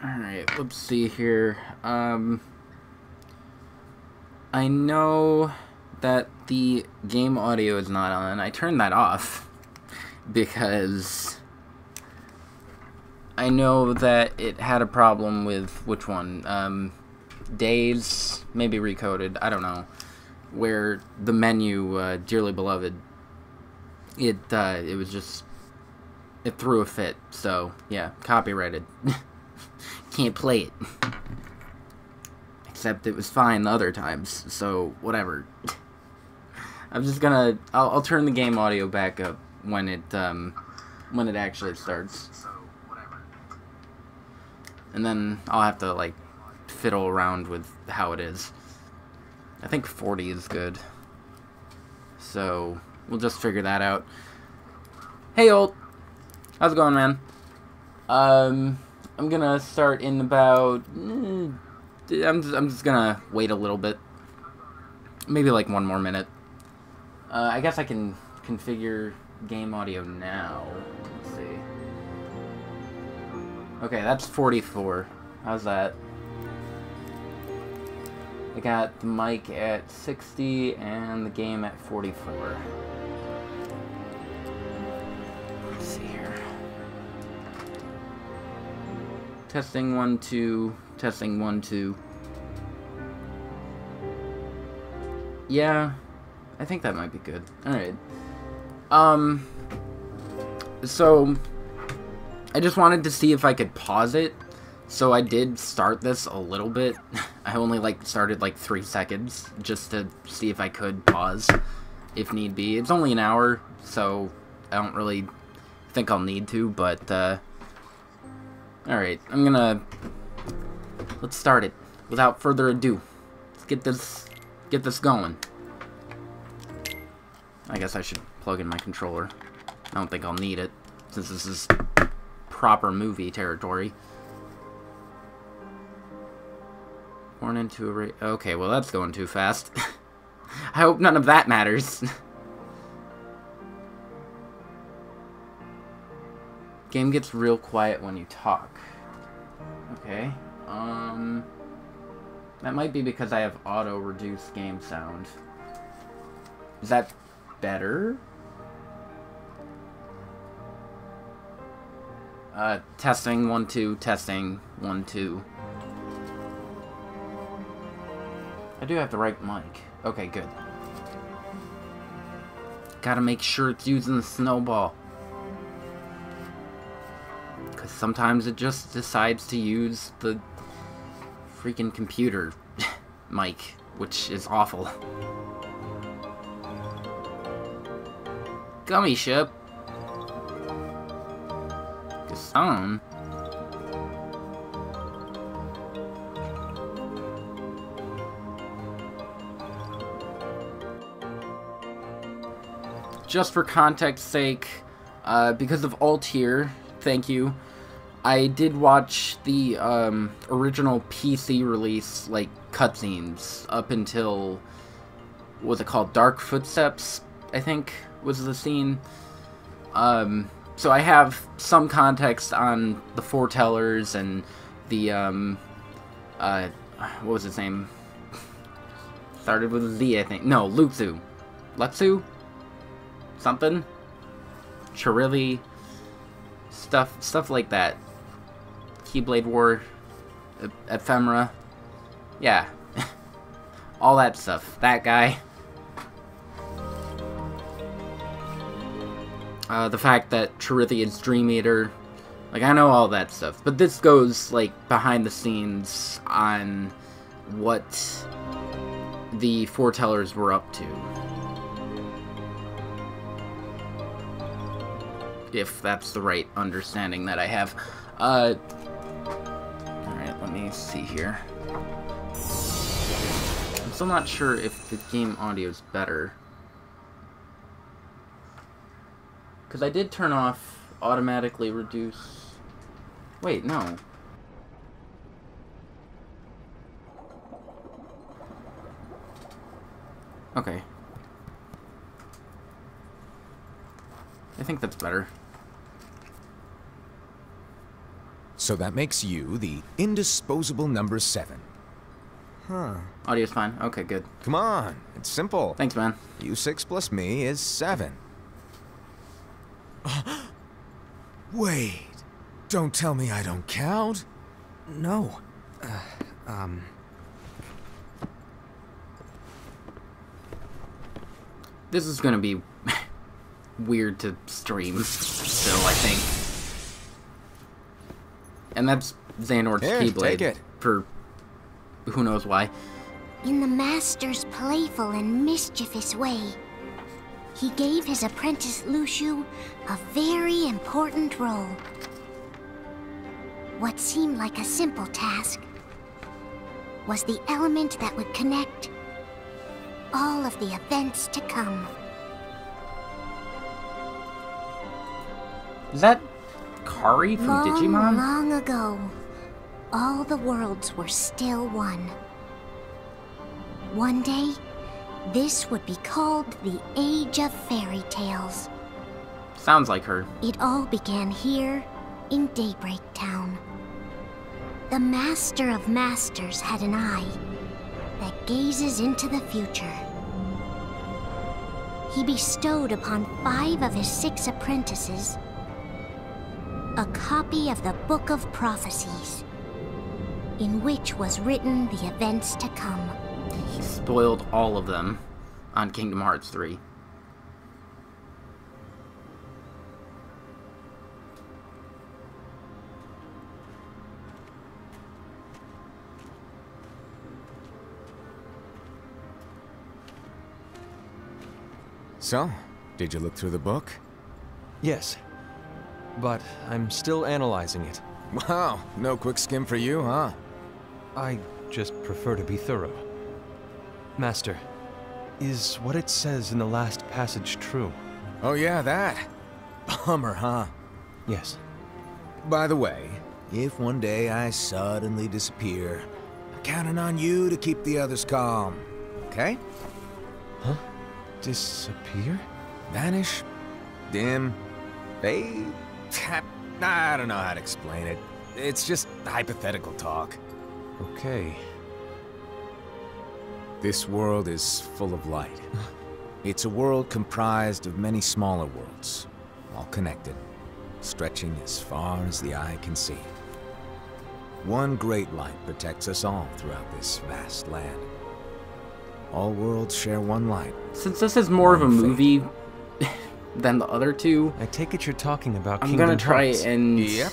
Alright, let's see here. I know that the game audio is not on. I turned that off because I know that it had a problem with which one? Days, maybe Recoded, I don't know. Where the menu, Dearly Beloved, it was just, it threw a fit. So, yeah, copyrighted. Can't play it. Except it was fine the other times, so whatever. I'm just gonna, I'll turn the game audio back up when it actually starts. And then I'll have to, like, fiddle around with how it is. I think 40 is good. So, we'll just figure that out. Hey, Old! How's it going, man? I'm gonna start in about... I'm just gonna wait a little bit. Maybe like 1 more minute. I guess I can configure game audio now. Let's see. Okay, that's 44. How's that? I got the mic at 60 and the game at 44. Let's see here. Testing 1, 2. Testing 1, 2. Yeah, I think that might be good. Alright. So, I just wanted to see if I could pause it. So I did start this a little bit. I only, like, started, like, 3 seconds, just to see if I could pause, if need be. It's only an hour, so I don't really think I'll need to, but, alright, I'm gonna... Let's start it. Without further ado. Let's get this going. I guess I should plug in my controller. I don't think I'll need it, since this is proper movie territory. Born into a okay, well that's going too fast. I hope none of that matters. Game gets real quiet when you talk. Okay. That might be because I have auto-reduce game sound. Is that better? Testing 1, 2, testing 1, 2. I do have the right mic. Okay, good. Gotta make sure it's using the snowball. Because sometimes it just decides to use the freaking computer mic, which is awful. Gummy ship. Gaston. Just for context's sake, because of Alt here, thank you, I did watch the original PC release, like, cutscenes, up until, what was it called, Dark Footsteps, I think, was the scene. So I have some context on the Foretellers and the, what was his name? Started with a Z, I think. No, Lutsu. Lutsu? Something? Chirili? Stuff like that. Keyblade War, Ephemera, yeah, all that stuff. That guy. The fact that Chirili is Dream Eater, like, I know all that stuff. But this goes, like, behind the scenes on what the Foretellers were up to. If that's the right understanding that I have. Alright, let me see here. I'm still not sure if the game audio is better. Because I did turn off automatically reduce... Wait, no. Okay. I think that's better. So that makes you the indisposable number 7. Huh. Audio's fine. Okay, good. Come on, it's simple. Thanks, man. You 6 plus me is 7. Wait, don't tell me I don't count. No. This is gonna be weird to stream still, I think. And that's Xehanort's Here, Keyblade. take it. For who knows why. In the Master's playful and mischievous way, he gave his apprentice Luxu a very important role. What seemed like a simple task was the element that would connect all of the events to come. Is that Kari from Digimon? Long ago, all the worlds were still one. One day, this would be called the Age of Fairy Tales. Sounds like her. It all began here in Daybreak Town. The Master of Masters had an eye that gazes into the future. He bestowed upon 5 of his 6 apprentices a copy of the Book of Prophecies, in which was written the events to come. He spoiled all of them on Kingdom Hearts 3. So, did you look through the book? Yes. But I'm still analyzing it. Wow, no quick skim for you, huh? I just prefer to be thorough. Master, is what it says in the last passage true? Oh yeah, that. Bummer, huh? Yes. By the way, if one day I suddenly disappear, I'm counting on you to keep the others calm, okay? Huh? Disappear? Vanish? Dim? Fade? I don't know how to explain it. It's just hypothetical talk. Okay. This world is full of light. It's a world comprised of many smaller worlds, all connected, stretching as far as the eye can see. One great light protects us all throughout this vast land. All worlds share one light. Since this is more of a movie than the other two, I take it you're talking about I'm Kingdom gonna try Hearts. and Yep,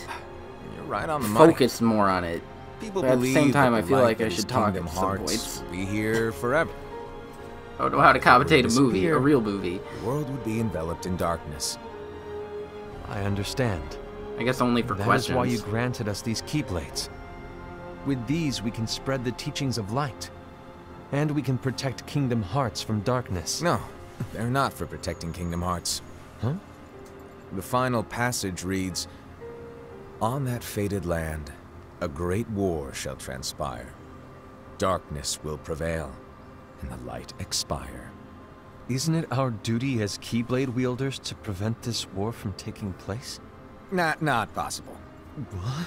you're right on the money. focus more on it. People But at the believe same time, that I the feel light like I that is should talk Kingdom at some Hearts points. will be here forever. I don't know how to commentate a movie, a Disappear. real movie. The world would be enveloped in darkness. I understand. I guess only for That questions. is why you granted us these Keyblades. With these, we can spread the teachings of light. And we can protect Kingdom Hearts from darkness. No, they're not for protecting Kingdom Hearts. Huh? The final passage reads, "On that fated land, a great war shall transpire. Darkness will prevail, and the light expire." Isn't it our duty as Keyblade wielders to prevent this war from taking place? Not possible. What?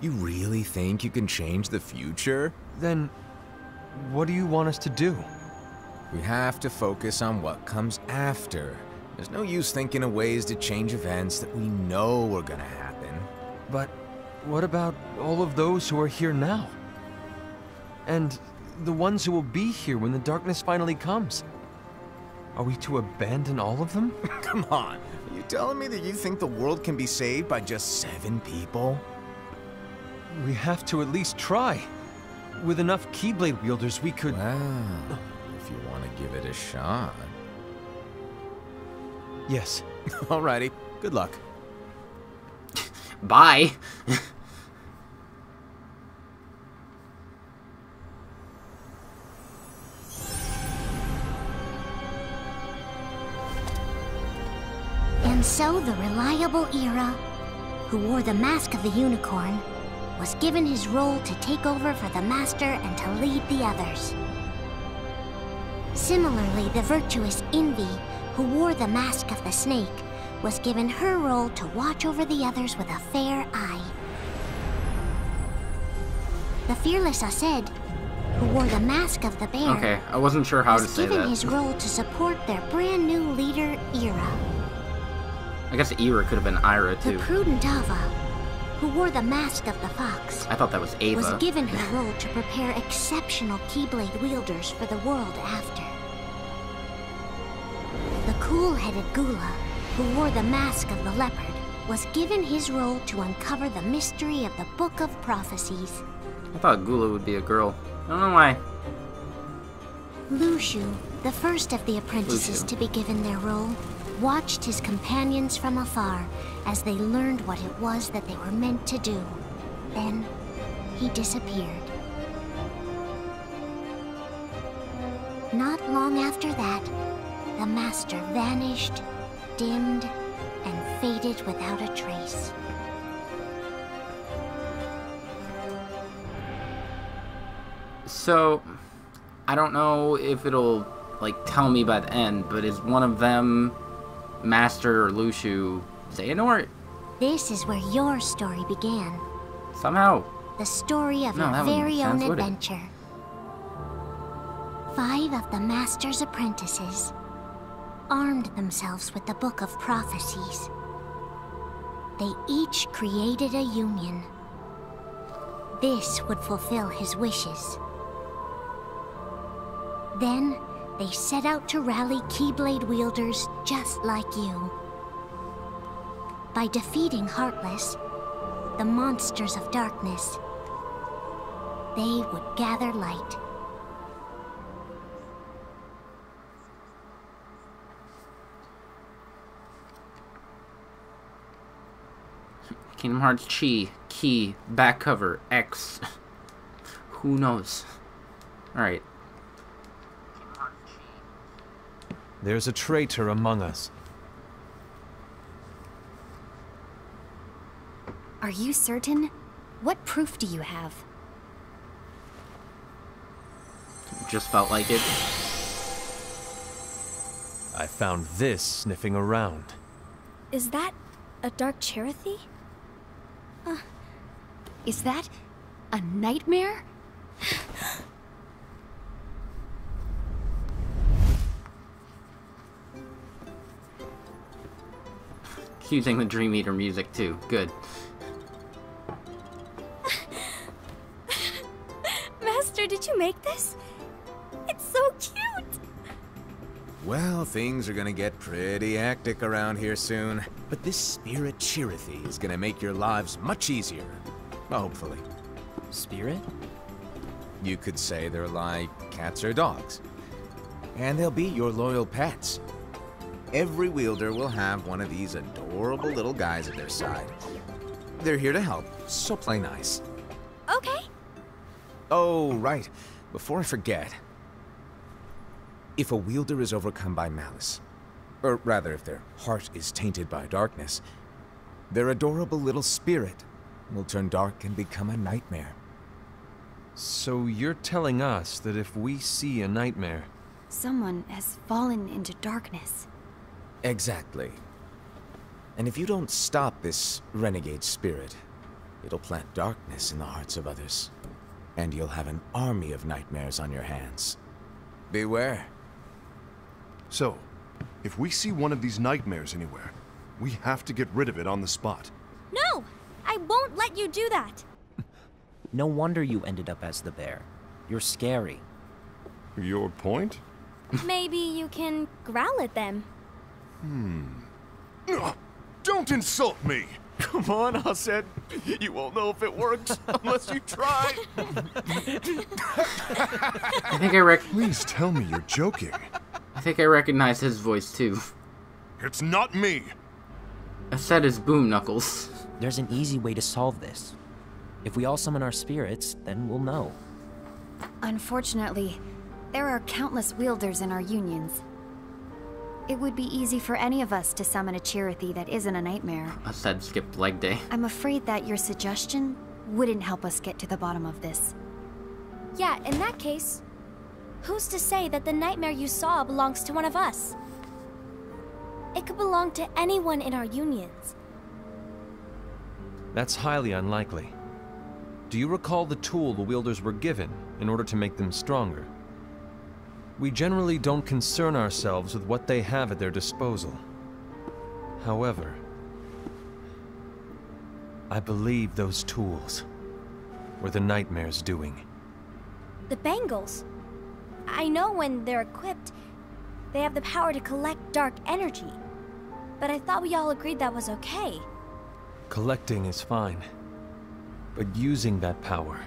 You really think you can change the future? Then, what do you want us to do? We have to focus on what comes after. There's no use thinking of ways to change events that we know are gonna happen. But what about all of those who are here now? And the ones who will be here when the darkness finally comes? Are we to abandon all of them? Come on, are you telling me that you think the world can be saved by just 7 people? We have to at least try. With enough Keyblade wielders, we could... Well, if you want to give it a shot. Yes. Alrighty, good luck. Bye. And so the reliable Era, who wore the mask of the unicorn, was given his role to take over for the Master and to lead the others. Similarly, the virtuous Envy, who wore the mask of the snake, was given her role to watch over the others with a fair eye. The fearless Aced, who wore the mask of the bear, Okay, I wasn't sure how to was say given that. his role to support their brand new leader, Ira. I guess Ira could have been Ira The too. prudent Ava, who wore the mask of the fox, I thought that was Ava. was given her role to prepare exceptional Keyblade wielders for the world after. The cool-headed Gula, who wore the mask of the leopard, was given his role to uncover the mystery of the Book of Prophecies. I thought Gula would be a girl. I don't know why. Lushu, the first of the apprentices Lushu. to be given their role, watched his companions from afar as they learned what it was that they were meant to do. Then, he disappeared. Not long after that, the master vanished, dimmed, and faded without a trace. So, I don't know if it'll, like, tell me by the end, but is one of them Master or Lushu Xehanort? This is where your story began. Somehow. The story of No, your that wouldn't very make own sense, would it? adventure. 5 of the Master's apprentices armed themselves with the Book of Prophecies. They each created a union. This would fulfill his wishes. Then, they set out to rally Keyblade wielders just like you. By defeating Heartless, the monsters of darkness, they would gather light. Kingdom Hearts Chi, Key, back cover, X. Who knows? Alright. There's a traitor among us. Are you certain? What proof do you have? Just felt like it. I found this sniffing around. Is that a dark Cherothy? Is that a nightmare? Using the Dream Eater music too. Good. Master, did you make this? It's so cute! Well, things are gonna get pretty hectic around here soon. But this spirit Cherothy is gonna make your lives much easier. Hopefully. Spirit? You could say they're like cats or dogs. And they'll be your loyal pets. Every wielder will have one of these adorable little guys at their side. They're here to help, so play nice. Okay. Oh, right. Before I forget. If a wielder is overcome by malice, or rather if their heart is tainted by darkness, their adorable little spirit will turn dark and become a nightmare. So you're telling us that if we see a nightmare... Someone has fallen into darkness. Exactly. And if you don't stop this renegade spirit, it'll plant darkness in the hearts of others. And you'll have an army of nightmares on your hands. Beware. So, if we see one of these nightmares anywhere, we have to get rid of it on the spot. No! I won't let you do that! No wonder you ended up as the bear. You're scary. Your point? Maybe you can growl at them. Don't insult me! Come on, Aced. You won't know if it works unless you try. I think Please tell me you're joking. I think I recognize his voice too. It's not me. I said his Boom Knuckles. There's an easy way to solve this. If we all summon our spirits, then we'll know. Unfortunately, there are countless wielders in our unions. It would be easy for any of us to summon a Cherothy that isn't a nightmare. I said skipped leg day. I'm afraid that your suggestion wouldn't help us get to the bottom of this. Yeah, in that case, who's to say that the nightmare you saw belongs to one of us? It could belong to anyone in our unions. That's highly unlikely. Do you recall the tool the wielders were given in order to make them stronger? We generally don't concern ourselves with what they have at their disposal. However, I believe those tools were the Nightmare's doing. The bangles. I know when they're equipped, they have the power to collect dark energy. But I thought we all agreed that was okay. Collecting is fine, but using that power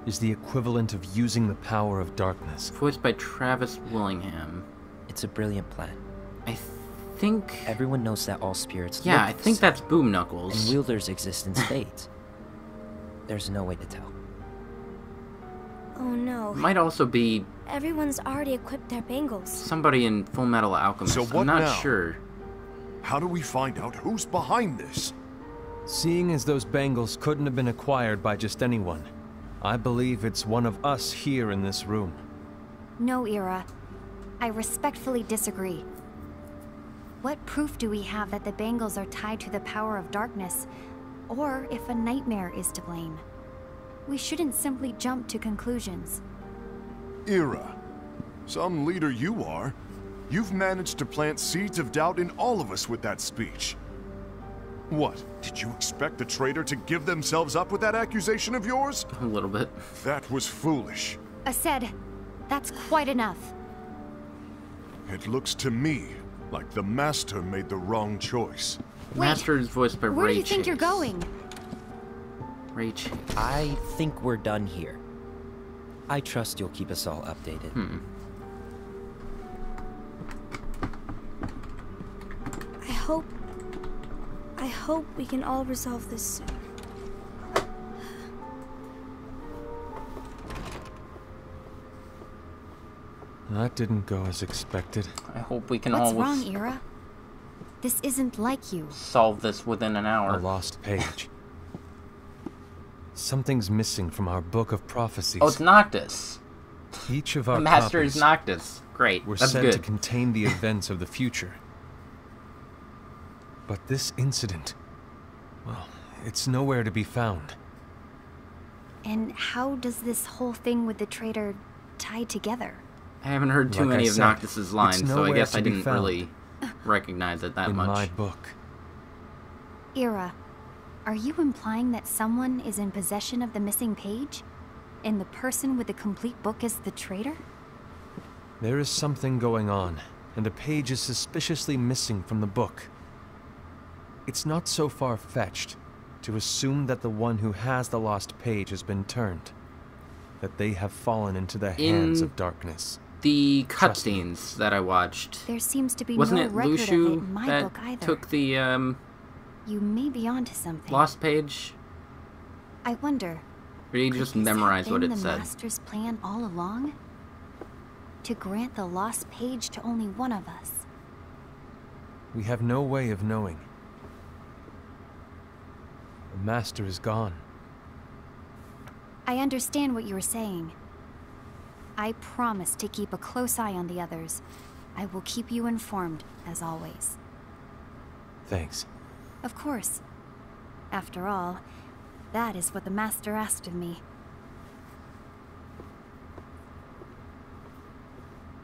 is the equivalent of using the power of darkness. Voiced by Travis Willingham. It's a brilliant plan. I think... Everyone knows that all spirits Yeah, live I think that's Boom Knuckles. and wielders exist in spades. There's no way to tell. Oh no. Might also be Everyone's already equipped their bangles. somebody in Full Metal Alchemist. So what I'm not now? sure. How do we find out who's behind this? Seeing as those bangles couldn't have been acquired by just anyone, I believe it's one of us here in this room. No, Ira. I respectfully disagree. What proof do we have that the bangles are tied to the power of darkness, or if a nightmare is to blame? We shouldn't simply jump to conclusions. Ira, some leader you are. You've managed to plant seeds of doubt in all of us with that speech. What, did you expect the traitor to give themselves up with that accusation of yours? A little bit. That was foolish. Aced, that's quite enough. It looks to me like the Master made the wrong choice. Wait, Master is voiced by Where Ray do you think you're Chase. going? Ray Chase. I think we're done here. I trust you'll keep us all updated. I hope we can all resolve this soon. That didn't go as expected. I hope we can What's all wrong, Ira? This isn't like you. solve this within an A hour. lost page. Something's missing from our book of prophecies. Oh, it's Noctis. Each of The our Master copies is Noctis. Great. were That's said good. to contain the events of the future. But this incident, well, it's nowhere to be found. And how does this whole thing with the traitor tie together? I haven't heard too Like many I of said, Noctis's lines, it's so I nowhere guess to I be didn't found. really recognize it that In much. my book. Ira, are you implying that someone is in possession of the missing page? And the person with the complete book is the traitor? There is something going on, and a page is suspiciously missing from the book. It's not so far-fetched to assume that the one who has the lost page has been turned, that they have fallen into the hands of darkness. The Trust me. cutscenes that I watched, There seems to be wasn't no it record of it Lushu in my that book either. took the You may be onto something. lost page? I wonder, Or did he could just this memorize have what been it the said? Master's plan all along? To grant the lost page to only one of us. We have no way of knowing. The Master is gone. I understand what you were saying. I promise to keep a close eye on the others. I will keep you informed, as always. Thanks. Of course. After all, that is what the Master asked of me.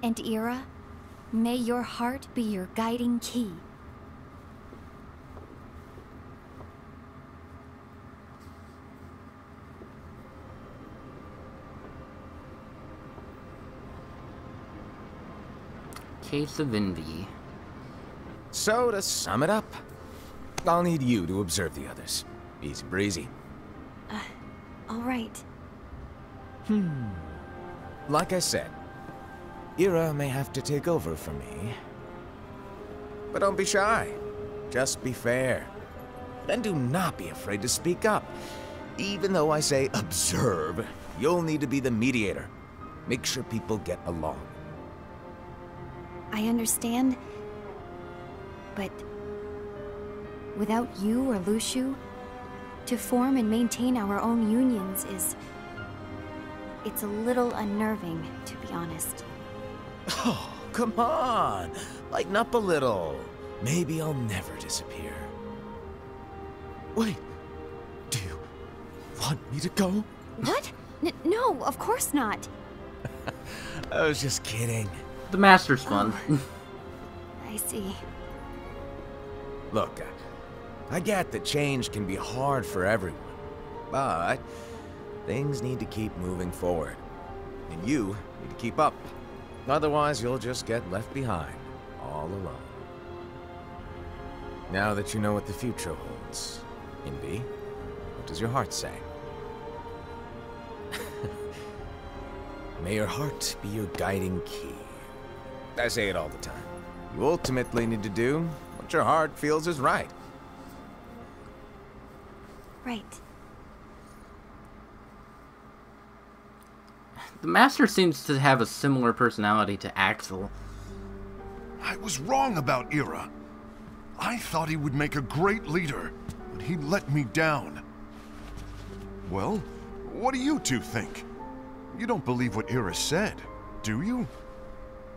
And Ira, may your heart be your guiding key. Case of Envy. So, to sum it up, I'll need you to observe the others. Easy breezy. All right. Like I said, Ira may have to take over for me. But don't be shy. Just be fair. And do not be afraid to speak up. Even though I say observe, you'll need to be the mediator. Make sure people get along. I understand, but without you or Lushu, to form and maintain our own unions is... it's a little unnerving, to be honest. Oh, come on! Lighten up a little. Maybe I'll never disappear. Wait, do you want want me to go? What? No, of course not. I was just kidding. The Master's fun. I see. Look, I get that change can be hard for everyone, but things need to keep moving forward. And you need to keep up. Otherwise, you'll just get left behind, all alone. Now that you know what the future holds, Envy, what does your heart say? May your heart be your guiding key. I say it all the time. You ultimately need to do what your heart feels is right. Right. The Master seems to have a similar personality to Axel. I was wrong about Ira. I thought he would make a great leader, but he let me down. Well, what do you two think? You don't believe what Ira said, do you?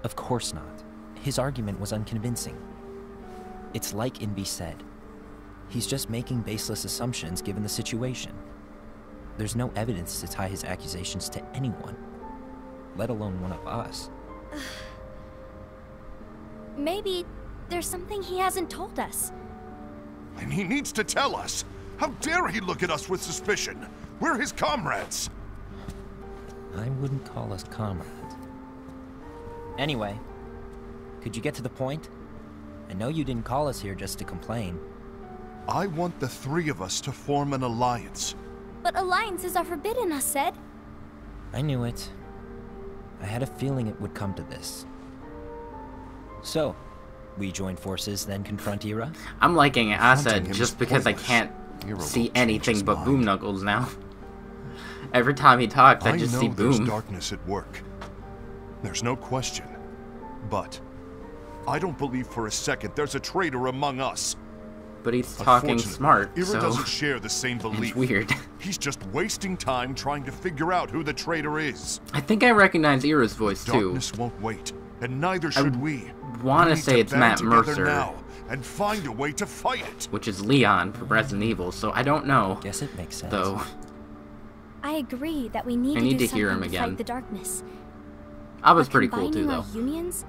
Of course not. His argument was unconvincing. It's like Envy said. He's just making baseless assumptions given the situation. There's no evidence to tie his accusations to anyone, let alone one of us. Maybe there's something he hasn't told us. And he needs to tell us. How dare he look at us with suspicion? We're his comrades. I wouldn't call us comrades. Anyway, could you get to the point? I know you didn't call us here just to complain. I want the three of us to form an alliance. But alliances are forbidden, us said. I knew it. I had a feeling it would come to this. So, we join forces, then confront Ira? I'm liking Confronting Asad him just is because I pointless. can't Ira see won't change anything his but mind. Boom Knuckles now. Every time he talks, I just know see there's Boom. darkness at work. There's no question. But I don't believe for a second there's a traitor among us. But he's talking Unfortunately, smart, Ira so doesn't share the same belief. it's weird. He's just wasting time trying to figure out who the traitor is. I think I recognize Ira's voice too. Darkness won't wait, and neither should we. Wanna We need say to it's band Matt together Mercer. now and find a way to fight it. Which is Leon from Resident Evil, so I don't know. Guess it makes sense. Though, I agree that we need I to need do to hear something him to again. fight the darkness. I was But pretty cool too, combining though. our unions?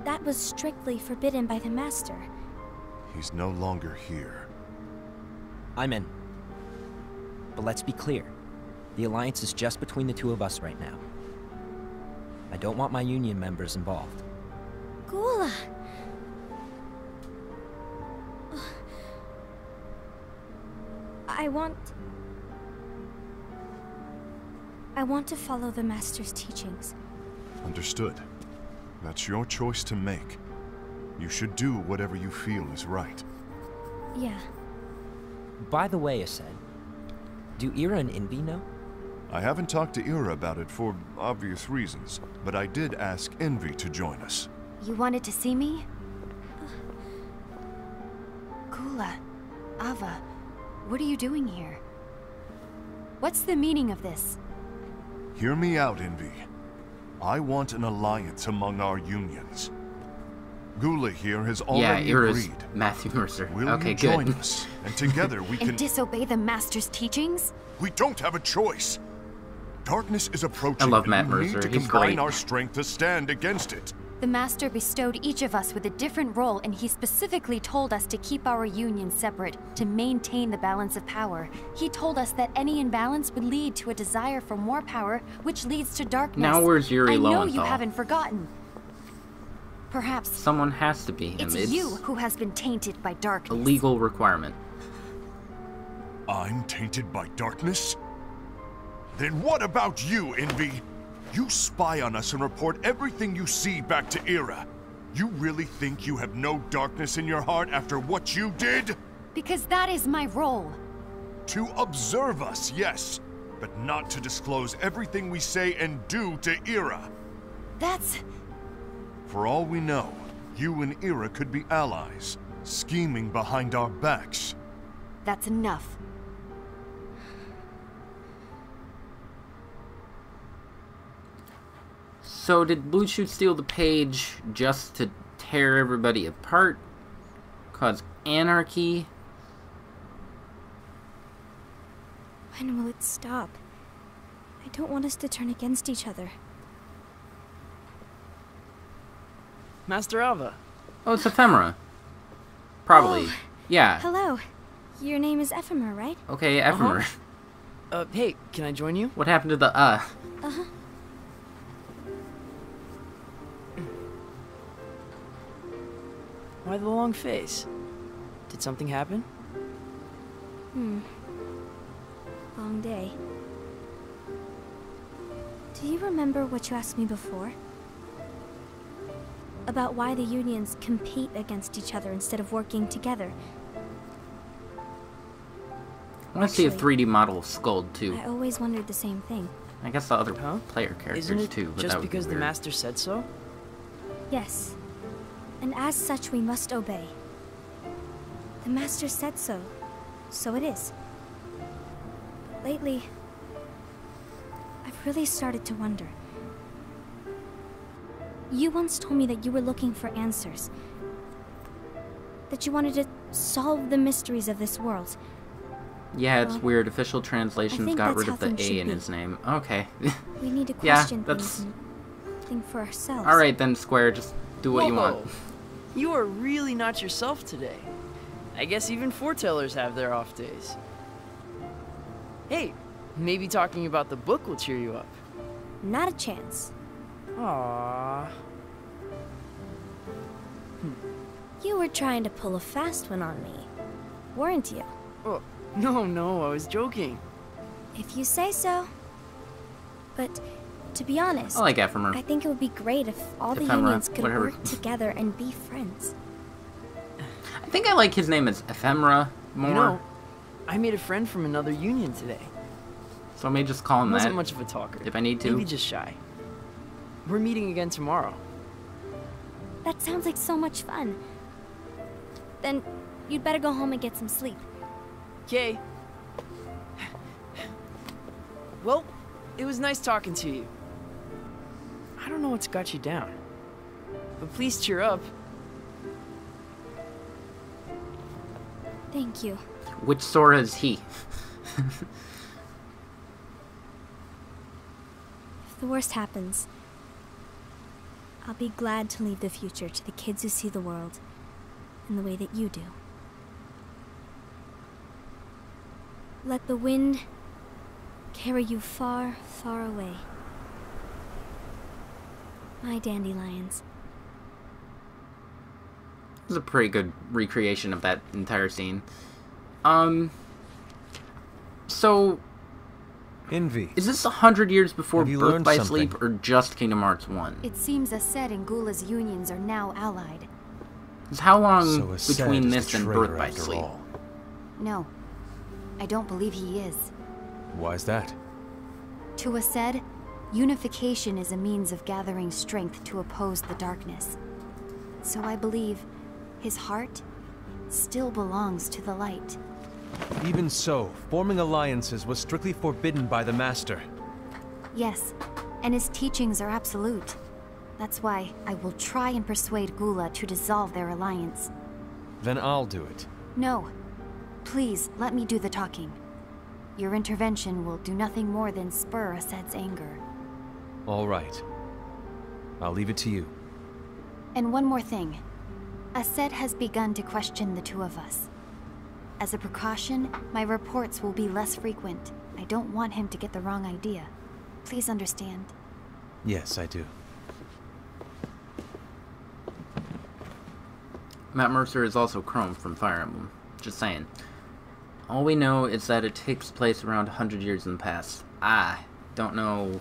That was strictly forbidden by the Master. He's no longer here. I'm in. But let's be clear. The alliance is just between the two of us right now. I don't want my union members involved. Gula! I want to follow the Master's teachings. Understood. That's your choice to make. You should do whatever you feel is right. Yeah. By the way, Asad, do Ira and Envy know? I haven't talked to Ira about it for obvious reasons, but I did ask Envy to join us. You wanted to see me? Gula, Ava, what are you doing here? What's the meaning of this? Hear me out, Envy. I want an alliance among our unions. Gula here has Yeah, already Ira's agreed. Matthew Mercer. Will Okay, you join good. us? And together we And can... disobey the Master's teachings? We don't have a choice. Darkness is approaching. I love and Matt we Mercer. need to He's combine great. our strength to stand against it. The Master bestowed each of us with a different role, and he specifically told us to keep our union separate, to maintain the balance of power. He told us that any imbalance would lead to a desire for more power, which leads to darkness. Now where's Yuri I know Lowenthal? you haven't forgotten. Perhaps Someone has to be him. it's you who has been tainted by a darkness. legal requirement. I'm tainted by darkness? Then what about you, Envy? You spy on us and report everything you see back to Ira. You really think you have no darkness in your heart after what you did? Because that is my role. To observe us, yes, but not to disclose everything we say and do to Ira. That's... For all we know, you and Ira could be allies, scheming behind our backs. that's enough. So did Blue Shoot steal the page just to tear everybody apart? Cause anarchy? When will it stop? I don't want us to turn against each other. Master Alva. Oh, it's Ephemera. Probably. Oh, Yeah. hello. Your name is Ephemera, right? Okay, Ephemera. Hey, can I join you? What happened to the Uh-huh. Why the long face? Did something happen? Long day. Do you remember what you asked me before? About why the unions compete against each other instead of working together. I want to see a Actually, 3D model of Skuld, too. I always wondered the same thing. I guess the other Huh? player characters, Isn't it too, but just that would because be the weird. Master said so? Yes. And as such, we must obey. The Master said so. So it is. But lately, I've really started to wonder. You once told me that you were looking for answers. That you wanted to solve the mysteries of this world. Yeah, it's Well, weird. Official translations think got that's rid how of the things A should in be. his name. Okay. We need to Yeah, question that's- things and think for ourselves. Alright then, Square, just do what you want. Whoa. You are really not yourself today. I guess even foretellers have their off days. Hey, maybe talking about the book will cheer you up. Not a chance. Aww. You were trying to pull a fast one on me, weren't you? Oh, no, I was joking. If you say so. But to be honest, I like Ephemera. I think it would be great if all the Ephemera, unions could whatever. work together and be friends. I think I like his name as Ephemera more, You know, I made a friend from another union today. so I may just call him Wasn't that much of a talker. if I need to. Maybe just shy. We're meeting again tomorrow. That sounds like so much fun. Then you'd better go home and get some sleep. Okay. Well, it was nice talking to you. I don't know what's got you down. But please cheer up. Thank you. Which Sora is he? If the worst happens, I'll be glad to leave the future to the kids who see the world in the way that you do. Let the wind carry you far, far away. My dandelions. This is a pretty good recreation of that entire scene. So, Envy. is this 100 years before Have you Birth learned by something? Sleep, or just Kingdom Hearts 1? It seems Aced and Gula's unions are now allied. 'Cause how long So Aced between is this the and traitor Birth by after Sleep? all. No, I don't believe he is. Why's that? To Aced, unification is a means of gathering strength to oppose the darkness. So I believe his heart still belongs to the light. Even so, forming alliances was strictly forbidden by the Master. Yes, and his teachings are absolute. That's why I will try and persuade Gula to dissolve their alliance. Then I'll do it. No. Please, let me do the talking. Your intervention will do nothing more than spur Aced's anger. All right. I'll leave it to you. And one more thing. Aced has begun to question the two of us. As a precaution, my reports will be less frequent. I don't want him to get the wrong idea. Please understand. Yes, I do. Matt Mercer is also Chrome from Fire Emblem. Just saying. All we know is that it takes place around 100 years in the past. I don't know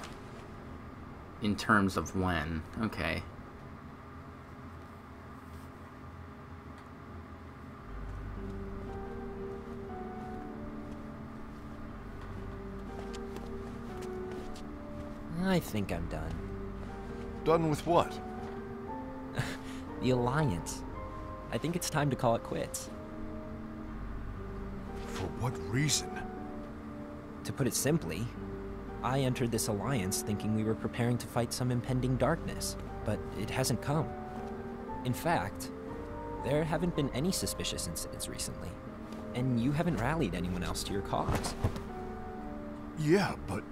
in terms of when. Okay. I think I'm done. Done with what? The Alliance. I think it's time to call it quits. For what reason? To put it simply, I entered this alliance thinking we were preparing to fight some impending darkness, but it hasn't come. In fact, there haven't been any suspicious incidents recently, and you haven't rallied anyone else to your cause. Yeah, but...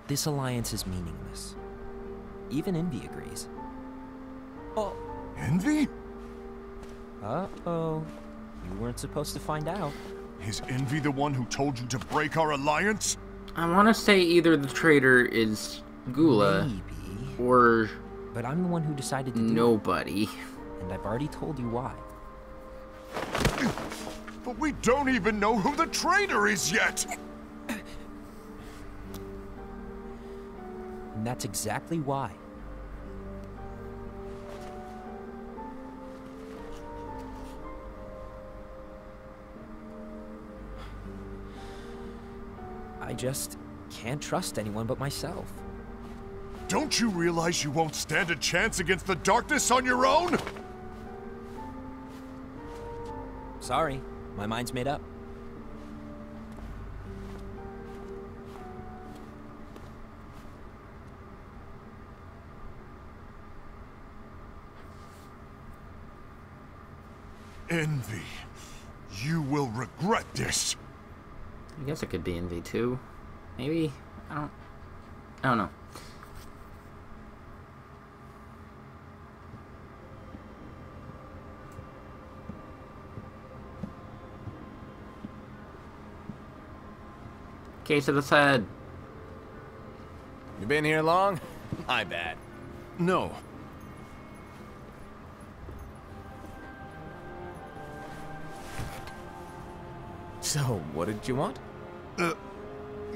This alliance is meaningless. Even Envy agrees. Oh. Envy? Uh-oh. You weren't supposed to find out. Is Envy the one who told you to break our alliance? I want to say either the traitor is Gula, Maybe. or But I'm the one who decided to do nobody. it. And I've already told you why. But we don't even know who the traitor is yet! And that's exactly why. I just can't trust anyone but myself. Don't you realize you won't stand a chance against the darkness on your own? Sorry, my mind's made up. Envy, you will regret this. I guess it could be Envy too. Maybe? I don't know. Case of the head. You been here long? My bad. No. So, what did you want?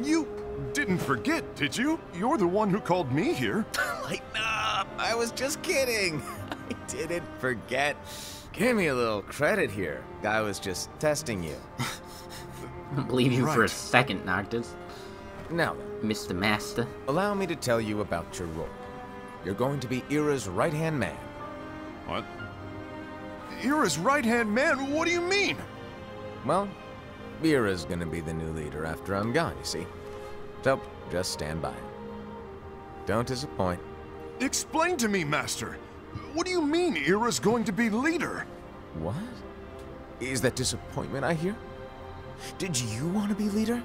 You didn't forget, did you? You're the one who called me here. Lighten up! I was just kidding. I didn't forget. Give me a little credit here. Guy was just testing you. I don't believe you for a Right. second, Noctis. Now, Mr. Master. allow me to tell you about your role. You're going to be Ira's right-hand man. What? Ira's right-hand man? What do you mean? Well, Ira's gonna be the new leader after I'm gone, you see. So, just stand by. Don't disappoint. Explain to me, Master. What do you mean Ira's going to be leader? What? Is that disappointment I hear? Did you want to be leader?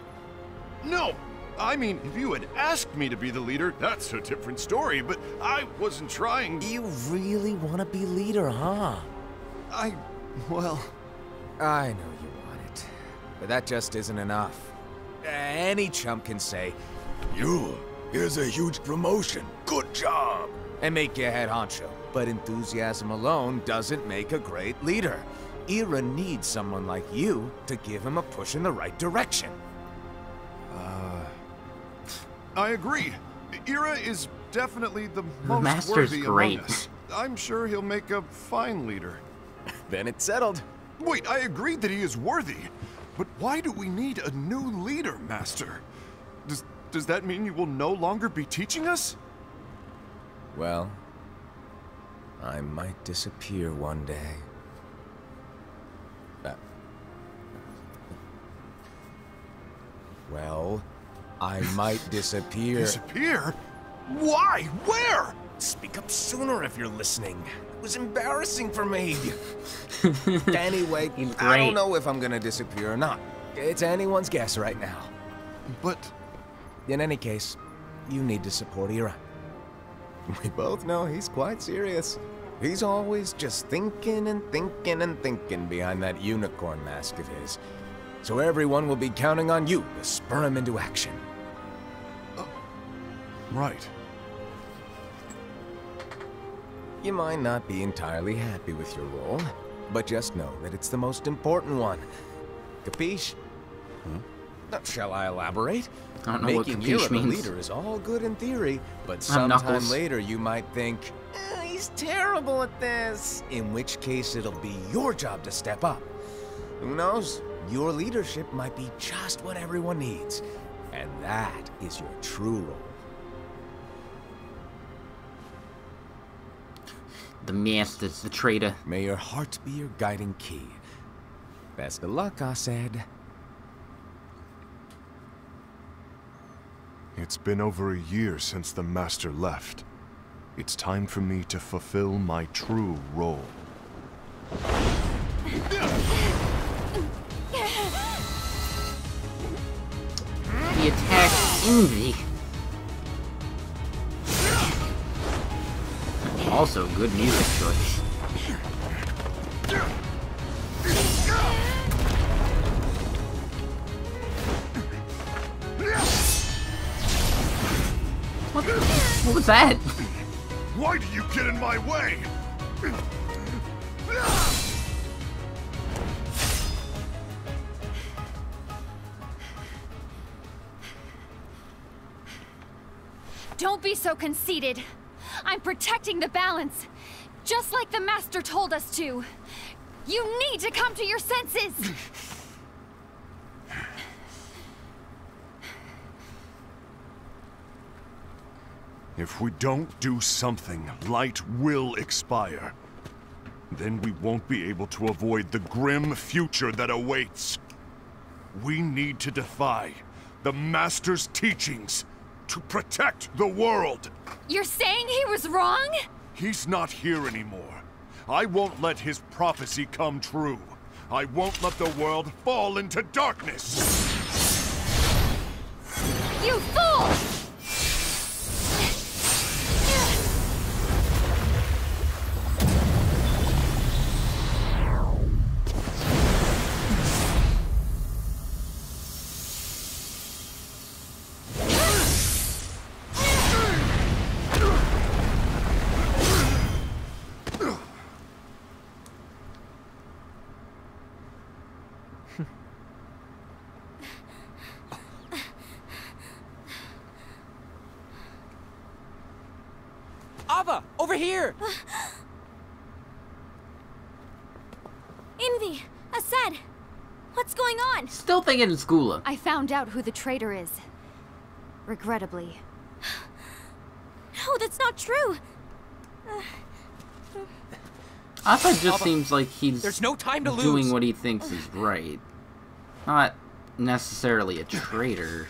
No! I mean, if you had asked me to be the leader, that's a different story, but I wasn't trying. You really want to be leader, huh? Well... I know you want it, but that just isn't enough. Any chump can say, "You, here's a huge promotion, good job," and make you head honcho. But enthusiasm alone doesn't make a great leader. Ira needs someone like you to give him a push in the right direction. I agree. Ira is definitely the most Master's worthy great. among us. I'm sure he'll make a fine leader. Then it's settled. Wait, I agreed that he is worthy. But why do we need a new leader, Master? Does that mean you will no longer be teaching us? Well, I might disappear one day. Well, I might disappear. Disappear? Why? Where? Speak up sooner if you're listening. It was embarrassing for me. Anyway, He's I don't great. know if I'm gonna disappear or not. It's anyone's guess right now. But... In any case, you need to support Ira. We both know he's quite serious. He's always just thinking and thinking and thinking behind that unicorn mask of his. So everyone will be counting on you to spur him into action. Right. You might not be entirely happy with your role, but just know that it's the most important one. Capiche? Shall I elaborate? I don't know what Making you capiche the means. leader is all good in theory, but I'm sometime Knuckles. later you might think, he's terrible at this. In which case it'll be your job to step up. Who knows? Your leadership might be just what everyone needs. And that is your true role. The Master's the traitor. May your heart be your guiding key. Best of luck, I said. It's been over a year since the Master left. It's time for me to fulfill my true role. He attacked Envy. Also, good music choice. What was that? Why do you get in my way? Don't be so conceited. I'm protecting the balance, just like the Master told us to. You need to come to your senses! If we don't do something, light will expire. Then we won't be able to avoid the grim future that awaits. We need to defy the Master's teachings to protect the world. You're saying he was wrong? He's not here anymore. I won't let his prophecy come true. I won't let the world fall into darkness. You fool! Ava, over here! Envy, Asad, what's going on? Still thinking it's Gula. I found out who the traitor is. Regrettably. No, that's not true. Asa just seems like he's There's no time to doing lose. what he thinks is right. Not necessarily a traitor.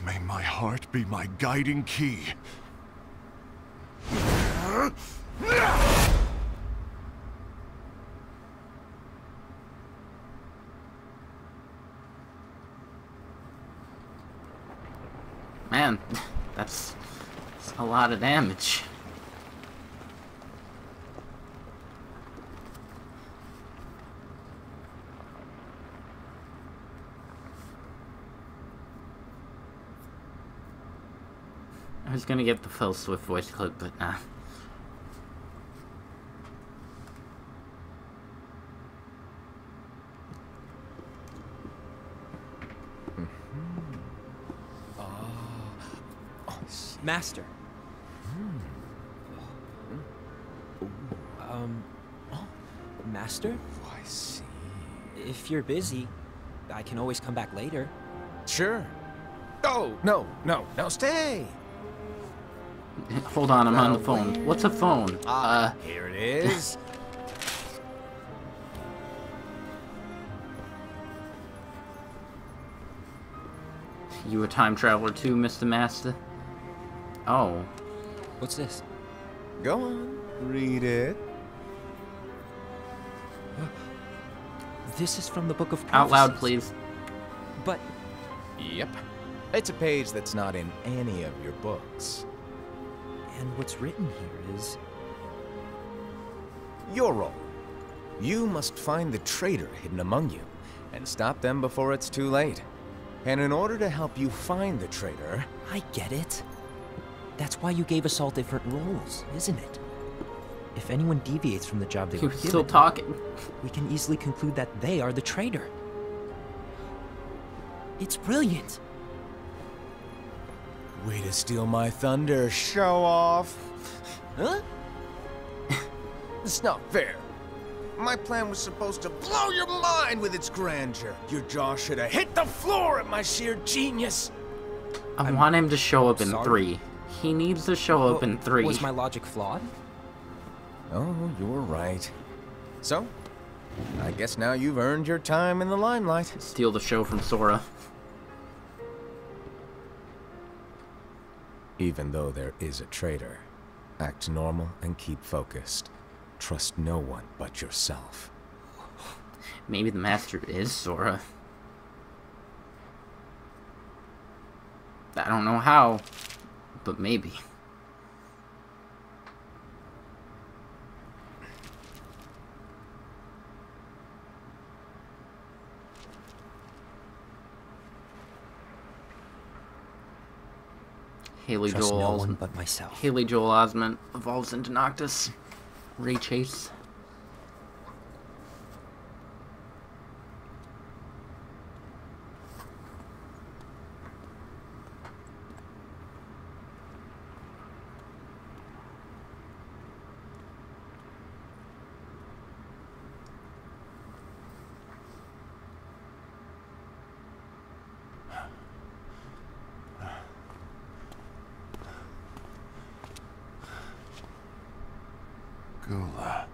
May my heart be my guiding key. Man, that's a lot of damage. I was gonna get the Phil Swift voice clip, but nah. Master. Master? I see. If you're busy, I can always come back later. Sure. Oh, no, stay. Hold on, I'm on the phone. What's a phone? Here it is. You a time traveler too, Mr. Master? Oh. What's this? Go on, read it. This is from the Book of Out Prophecies. loud, please. But Yep. It's a page that's not in any of your books. and what's written here is Your role. You must find the traitor hidden among you, and stop them before it's too late. And in order to help you find the traitor... I get it. That's why you gave us all different roles, isn't it? If anyone deviates from the job they He were was given, still talking. we can easily conclude that they are the traitor. It's brilliant. Way to steal my thunder, show off. Huh? It's not fair. My plan was supposed to blow your mind with its grandeur. Your jaw should have hit the floor at my sheer genius. I want him to show up in sorry. 3. He needs to show up in 3. Was my logic flawed? Oh, you're right. So, I guess now you've earned your time in the limelight. Steal the show from Sora. Even though there is a traitor, act normal and keep focused. Trust no one but yourself. Maybe the Master is Sora. I don't know how, but maybe. Haley Trust Joel no Osment. one but myself. Haley Joel Osment evolves into Noctis. Ray Chase. Gula.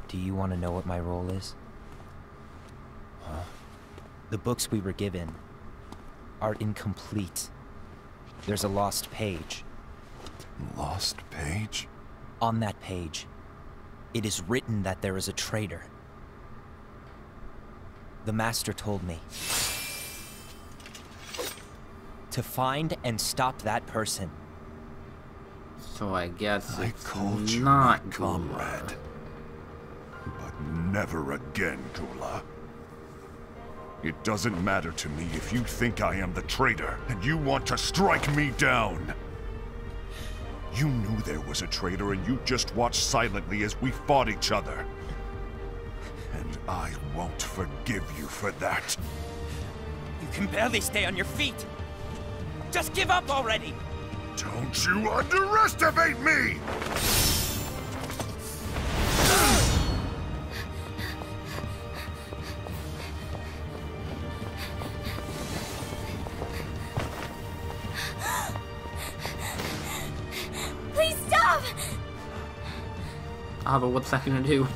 Do you want to know what my role is? Huh? The books we were given are incomplete. There's a lost page. Lost page? On that page, it is written that there is a traitor. The Master told me to find and stop that person. So I guess I it's called you not my Gula. comrade. But never again, Gula. It doesn't matter to me if you think I am the traitor, and you want to strike me down. You knew there was a traitor, and you just watched silently as we fought each other. And I won't forgive you for that. You can barely stay on your feet. Just give up already! Don't you underestimate me! Please stop! Ah, but what's that gonna do?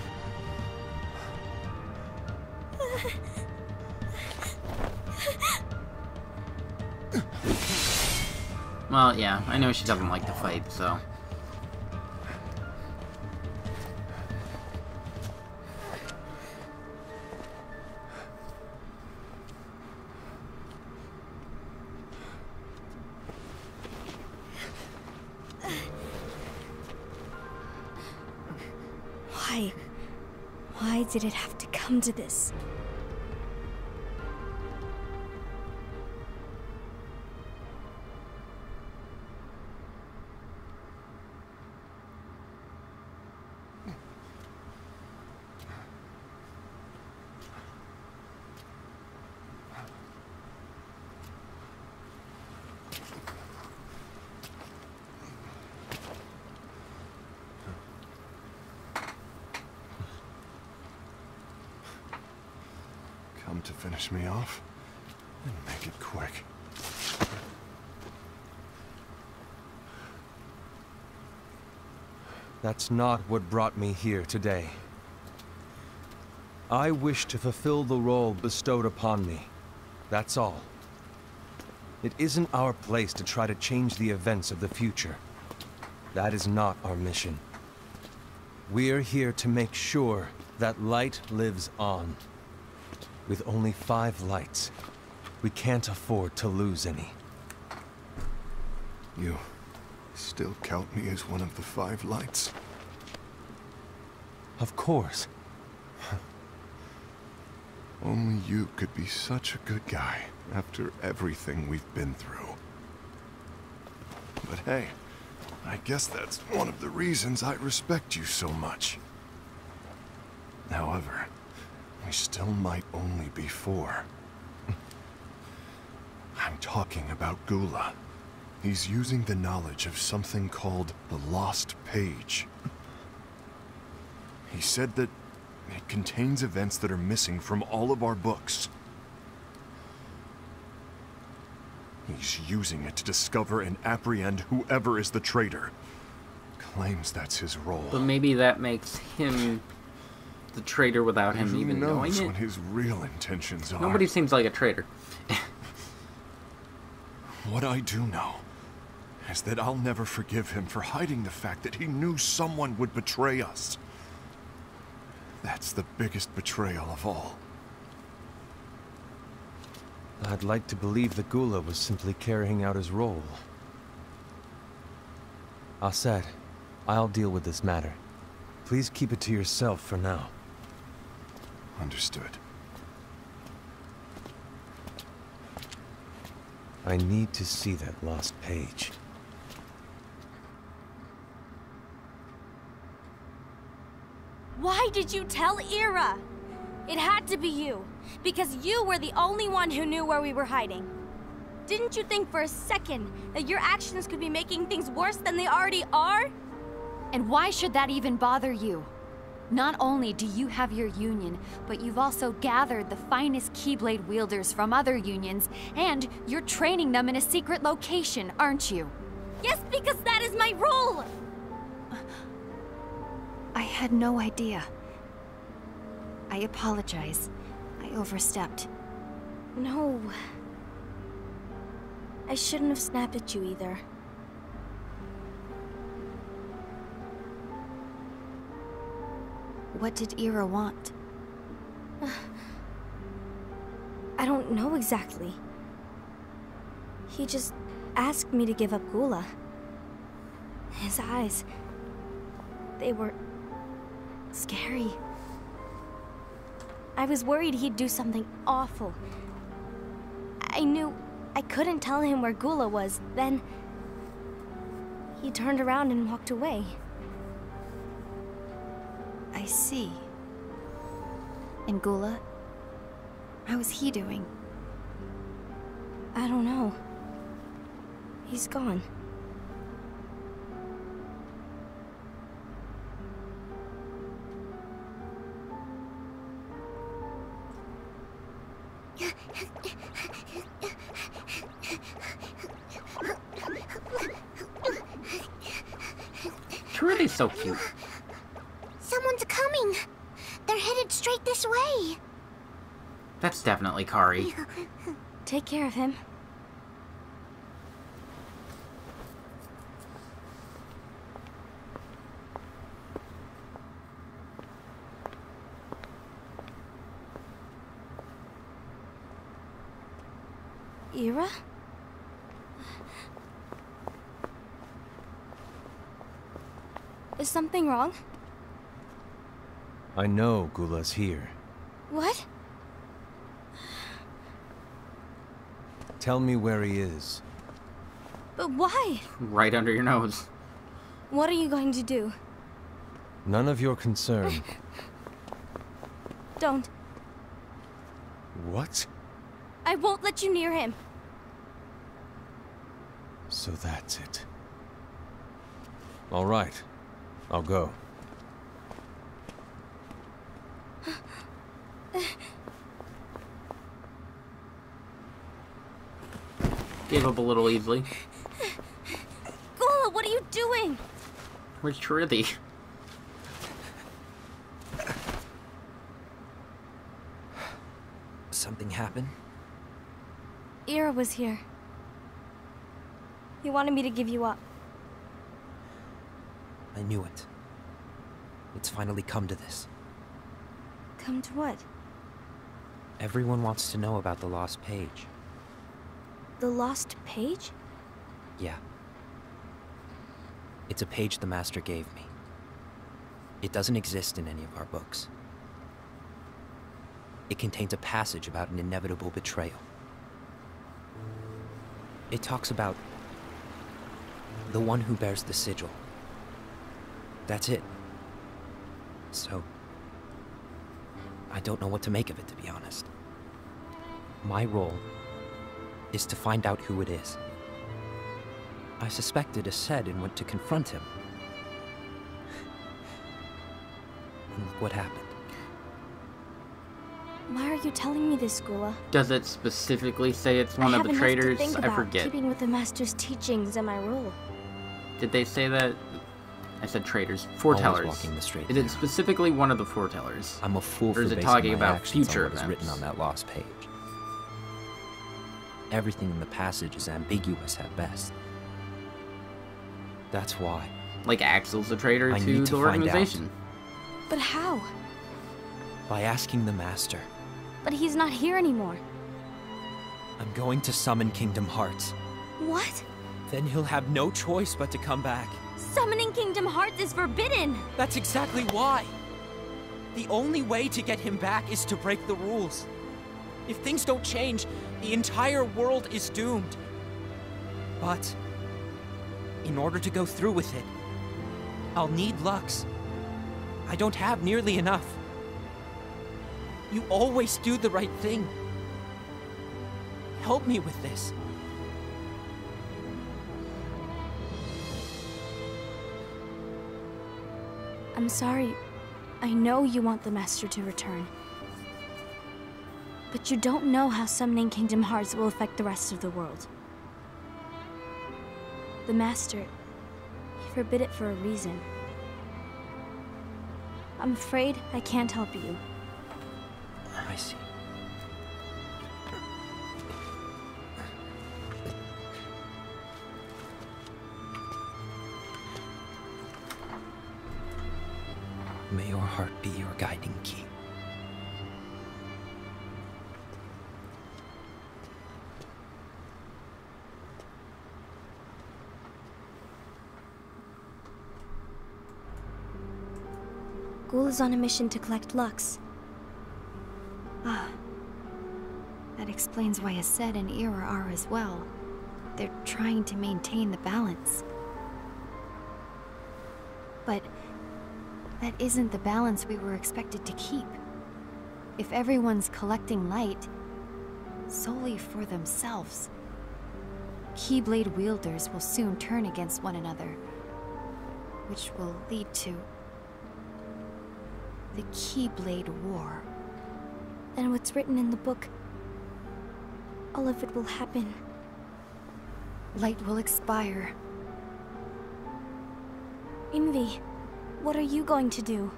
Well, yeah, I know she doesn't like to fight, so... Why? Why did it have to come to this? Come to finish me off? Then make it quick. That's not what brought me here today. I wish to fulfill the role bestowed upon me. That's all. It isn't our place to try to change the events of the future. That is not our mission. We're here to make sure that light lives on. With only 5 lights, we can't afford to lose any. You still count me as one of the 5 lights? Of course. Only you could be such a good guy after everything we've been through. But hey, I guess that's one of the reasons I respect you so much. However, we still might only be 4. I'm talking about Gula. He's using the knowledge of something called the Lost Page. He said that it contains events that are missing from all of our books. He's using it to discover and apprehend whoever is the traitor. Claims that's his role. But maybe that makes him the traitor without him Who even knowing knows it? what his real intentions are? Nobody seems like a traitor. What I do know is that I'll never forgive him for hiding the fact that he knew someone would betray us. That's the biggest betrayal of all. I'd like to believe that Gula was simply carrying out his role. Aset, I'll deal with this matter. Please keep it to yourself for now. Understood. I need to see that lost page. Why did you tell Ira? It had to be you, because you were the only one who knew where we were hiding. Didn't you think for a second that your actions could be making things worse than they already are? And why should that even bother you? Not only do you have your union, but you've also gathered the finest Keyblade wielders from other unions, and you're training them in a secret location, aren't you? Yes, because that is my role! I had no idea. I apologize. I overstepped. No. I shouldn't have snapped at you either. What did Ira want? I don't know exactly. He just asked me to give up Gula. His eyes... they were... scary. I was worried he'd do something awful. I knew I couldn't tell him where Gula was. Then... he turned around and walked away. I see. And Gula? How is he doing? I don't know. He's gone. Trudy's so cute. Someone's coming. They're headed straight this way. That's definitely Kari. Take care of him. Ira? Is something wrong? I know Gula's here. What? Tell me where he is. But why? Right under your nose. What are you going to do? None of your concern. Don't. What? I won't let you near him. So that's it. All right. I'll go. Gave up a little easily. Gula, what are you doing? Where's Trudy? Something happened? Ira was here. He wanted me to give you up. I knew it. It's finally come to this. Come to what? Everyone wants to know about the lost page. The lost page? Yeah. It's a page the Master gave me. It doesn't exist in any of our books. It contains a passage about an inevitable betrayal. It talks about the one who bears the sigil. That's it. So, I don't know what to make of it, to be honest. My role is to find out who it is. I suspected Ased and went to confront him. And look what happened. Why are you telling me this, Gula? Does it specifically say it's one of the traitors? I I forget. Keeping with the Master's teachings and my role. Did they say that I said traitors. Always Foretellers. walking the straight Is it path. specifically one of the foretellers? I'm a fool for Or is it basing talking my about actions future on what is events? written on that lost page. Everything in the passage is ambiguous at best. That's why. Like Axel's a traitor I to need the to find organization. But how? By asking the Master. But he's not here anymore. I'm going to summon Kingdom Hearts. What? Then he'll have no choice but to come back. Summoning Kingdom Hearts is forbidden! That's exactly why. The only way to get him back is to break the rules. If things don't change, the entire world is doomed. But in order to go through with it, I'll need Lux. I don't have nearly enough. You always do the right thing. Help me with this. I'm sorry. I know you want the Master to return. But you don't know how summoning Kingdom Hearts will affect the rest of the world. The Master, he forbid it for a reason. I'm afraid I can't help you. I see. May your heart be your guiding key. Ghoul is on a mission to collect Lux. Ah. That explains why Aced and Ira are as well. They're trying to maintain the balance. But that isn't the balance we were expected to keep. If everyone's collecting light solely for themselves, Keyblade wielders will soon turn against one another, which will lead to the Keyblade War. Then what's written in the book, all of it will happen. Light will expire. Envy, what are you going to do?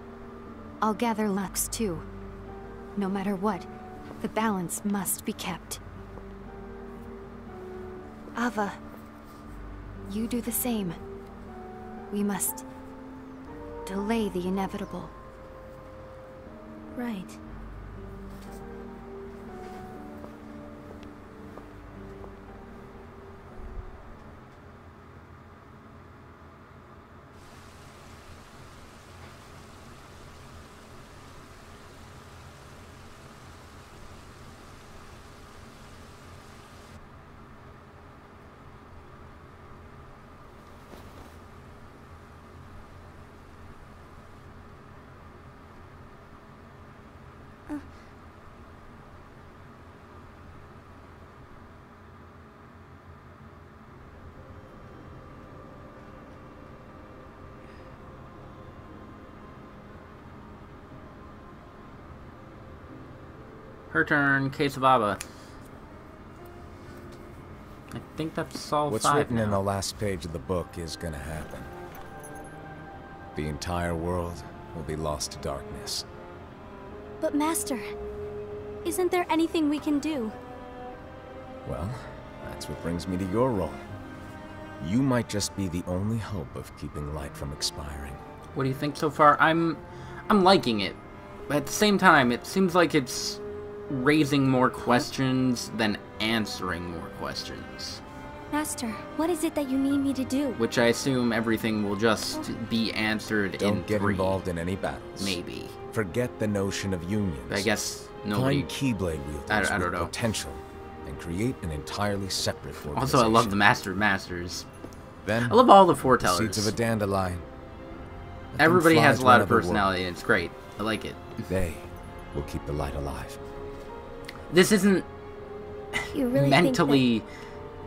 I'll gather Lux too. No matter what, the balance must be kept. Ava, you do the same. We must delay the inevitable. Right. Her turn, Case of Abba. I think that's all What's 5 written now. in the last page of the book is gonna happen. The entire world will be lost to darkness. But Master, isn't there anything we can do? Well, that's what brings me to your role. You might just be the only hope of keeping light from expiring. What do you think so far? I'm liking it. But at the same time, it seems like it's raising more questions than answering more questions. Master, what is it that you need me to do? Which I assume everything will just be answered in Don't get 3. involved in any battles. Maybe. Forget the notion of unions. I guess nobody... Find Keyblade wielders I don't with know. potential and create an entirely separate organization. Also, I love the Master of Masters. Then, I love all the the Foretellers. seeds of a dandelion. Let them Everybody fly has a to lot of another world. personality, and it's great. I like it. They will keep the light alive. This isn't You really mentally think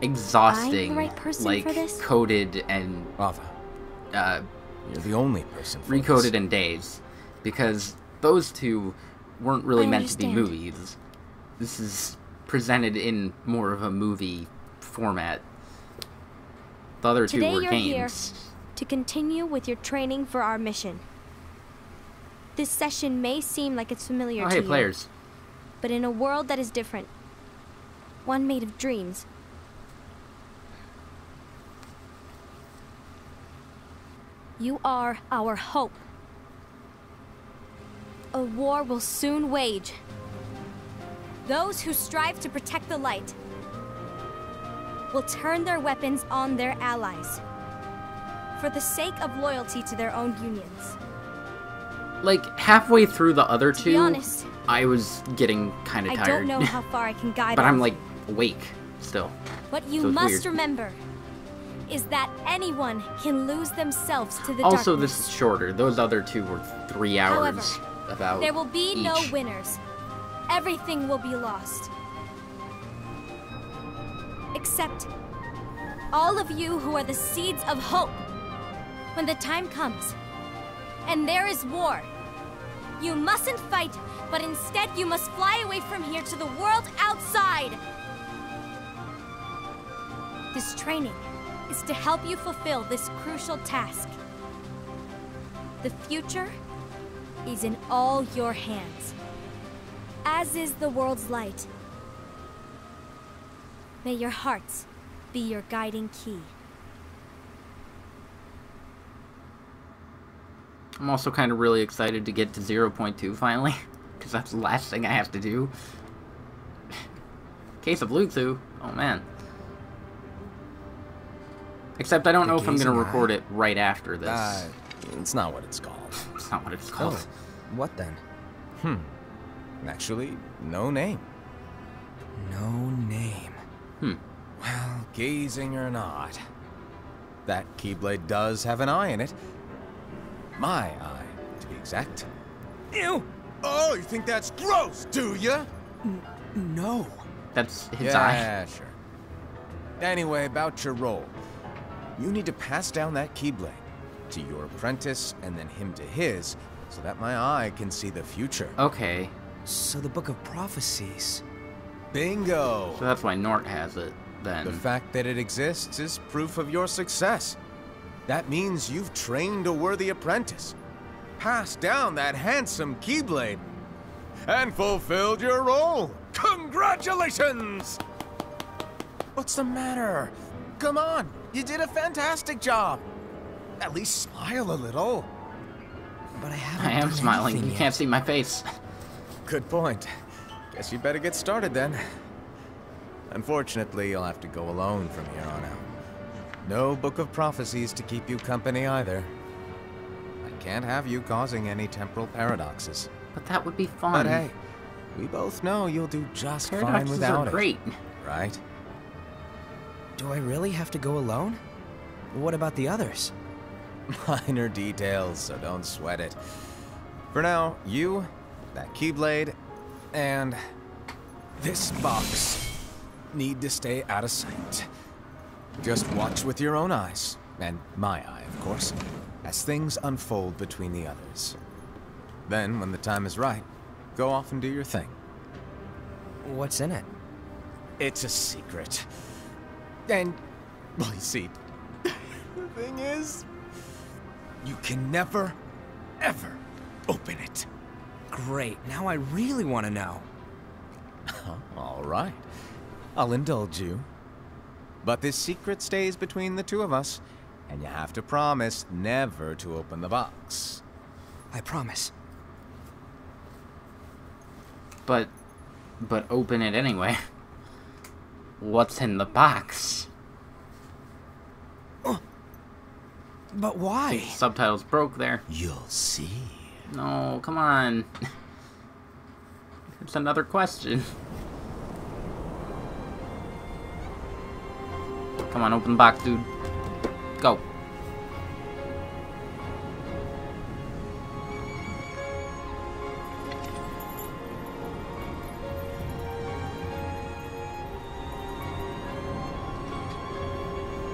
exhausting, I'm the right person like for this? coded and Ava, you're the only person for recoded this. in days, because those two weren't really I meant to be understand. movies. This is presented in more of a movie format. The other two Today were you're here games. to continue with your training for our mission. This session may seem like it's familiar Oh, to hey, you, players. but in a world that is different, one made of dreams, you are our hope. A war will soon wage. Those who strive to protect the light will turn their weapons on their allies for the sake of loyalty to their own unions. Like, halfway through the other To be two, honest, I was getting kind of I tired. don't know how far I can guide but all I'm, of like, you. awake still. What you so it's must weird. remember is that anyone can lose themselves to the Also, darkness. this is shorter. Those other two were 3 hours. However, about there will be no each. winners. Everything will be lost. Except all of you who are the seeds of hope. When the time comes, and there is war, you mustn't fight, but instead you must fly away from here to the world outside. This training is to help you fulfill this crucial task. The future is in all your hands, as is the world's light. May your hearts be your guiding key. I'm also kind of really excited to get to 0.2 finally, because that's the last thing I have to do. Case of Luthu, oh man. Except I don't know if I'm going to record it right after this. It's not what it's called. It's not what it's called. Oh, what then? Actually, no name. No name. Well, gazing or not, that Keyblade does have an eye in it. My eye, to be exact. Ew! Oh, you think that's gross, do ya? No. That's his eye. Yeah, sure. Anyway, about your role. You need to pass down that Keyblade to your apprentice and then him to his, so that my eye can see the future. Okay, So the Book of Prophecies. Bingo! so that's why Nort has it, then. The fact that it exists is proof of your success. That means you've trained a worthy apprentice, passed down that handsome Keyblade, and fulfilled your role. Congratulations! What's the matter? Come on, you did a fantastic job. At least smile a little. But I haven't I am done smiling, anything you yet. can't see my face. Good point. Guess you better get started then. Unfortunately, you'll have to go alone from here on out. No Book of Prophecies to keep you company either. I can't have you causing any temporal paradoxes. But that would be fun. But hey, we both know you'll do just fine Paradoxes without are great. it. Right? Do I really have to go alone? What about the others? Minor details, so don't sweat it. For now, you, that Keyblade, and this box need to stay out of sight. Just watch with your own eyes, and my eye, of course, as things unfold between the others. Then, when the time is right, go off and do your thing. What's in it? It's a secret. And, well, you see, the thing is, you can never, ever open it. Great, now I really want to know. All right. I'll indulge you. But this secret stays between the two of us, and you have to promise never to open the box. I promise. But open it anyway. What's in the box? But why? Subtitles broke there. You'll see. No, come on. It's another question. Come on, open the box, dude. Go.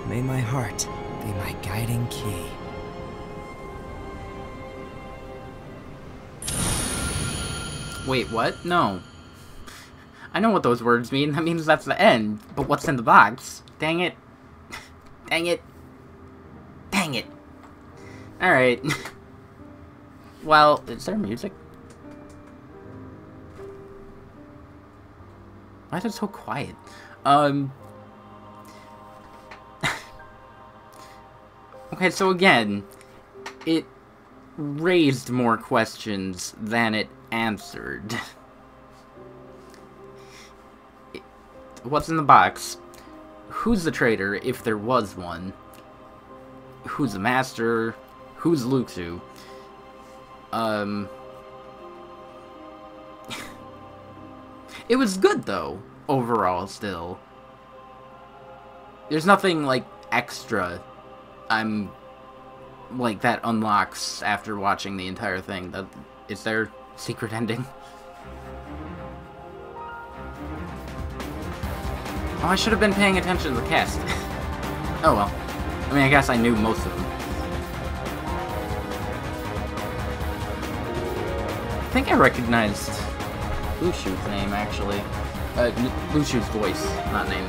May my heart be my guiding key. Wait, what? No. I know what those words mean. That means that's the end. But what's in the box? Dang it. Dang it. Dang it. Alright. Well, is there music? Why is it so quiet? Okay, so again, it raised more questions than it answered. What's in the box? Who's the traitor, if there was one? Who's the master? Who's Luxu? It was good, though, overall, still. There's nothing, like, extra that unlocks after watching the entire thing. Is there secret ending? Oh, I should have been paying attention to the cast. Oh well. I mean, I guess I knew most of them. I think I recognized Lushu's name, actually. Lushu's voice, not name.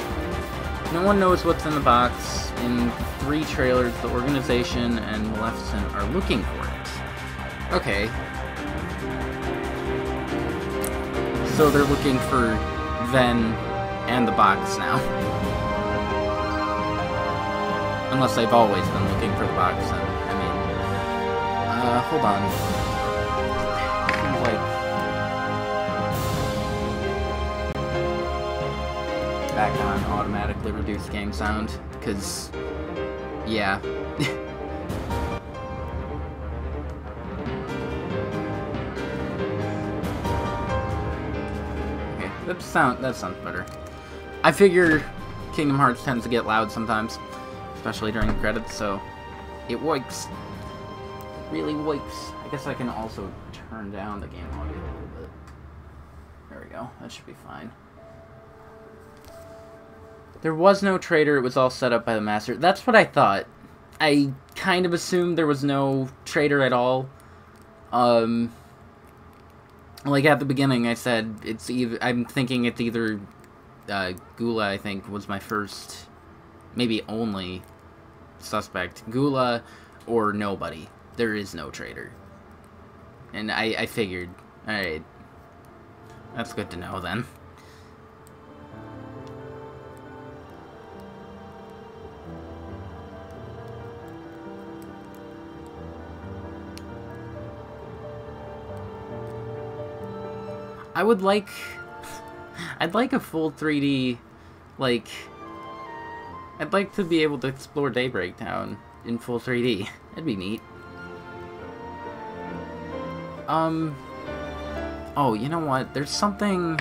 No one knows what's in the box. In 3 trailers, the organization and Maleficent are looking for it. Okay. So they're looking for Ven and the box now. Unless they've always been looking for the box, and, I mean... hold on. Seems like... back on automatically reduced game sound, because... yeah. Okay, that sounds better. I figure Kingdom Hearts tends to get loud sometimes, especially during the credits, so it works. It really works. I guess I can also turn down the game audio a little bit. There we go. That should be fine. There was no traitor. It was all set up by the master. That's what I thought. I kind of assumed there was no traitor at all. Like at the beginning, I said it's either. I'm thinking it's either Gula. I think was my first, maybe only suspect. Gula or nobody. There is no traitor. And I figured. All right, that's good to know then. I'd like a full 3D, like, I'd like to be able to explore Daybreak Town in full 3D. That'd be neat. Oh, you know what? There's something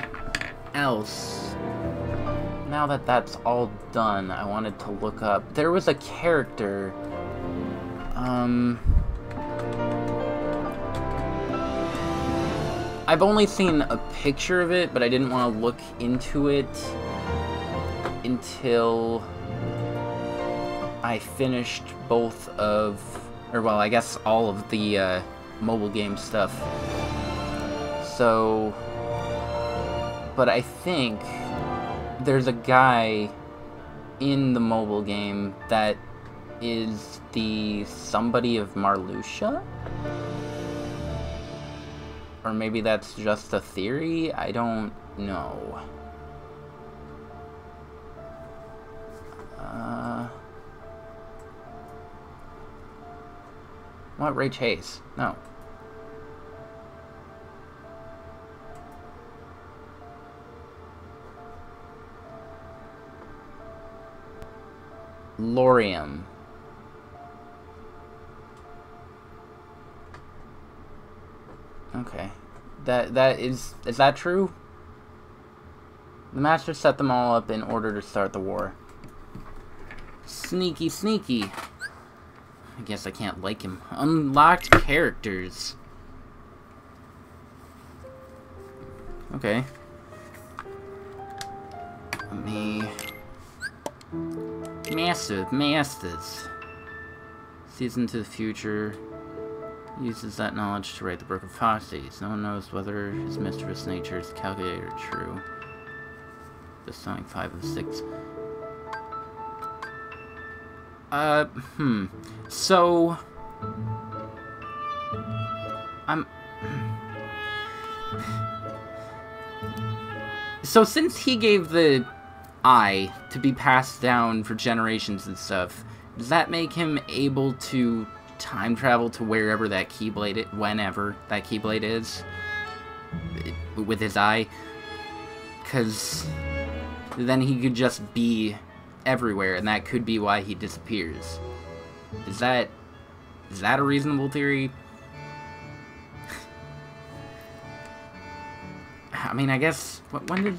else. Now that that's all done, I wanted to look up. There was a character, I've only seen a picture of it, but I didn't want to look into it until I finished both of, or well, I guess all of the mobile game stuff. So, but I think there's a guy in the mobile game that is the somebody of Marluxia? Or maybe that's just a theory? I don't know. What? Ray Chase? No. Lorium. Okay. Is that true? The Master set them all up in order to start the war. Sneaky, sneaky. I guess I can't like him. Unlocked characters. Okay. Massive Masters. Sees into the future. Uses that knowledge to write the Book of Prophecies. No one knows whether his mischievous nature is calculated or true. Bestowing 5 of 6. So, So since he gave the eye to be passed down for generations and stuff, does that make him able to time travel to wherever that Keyblade, whenever that Keyblade is, with his eye? Because then he could just be everywhere, and that could be why he disappears. Is that a reasonable theory? I mean, I guess, when did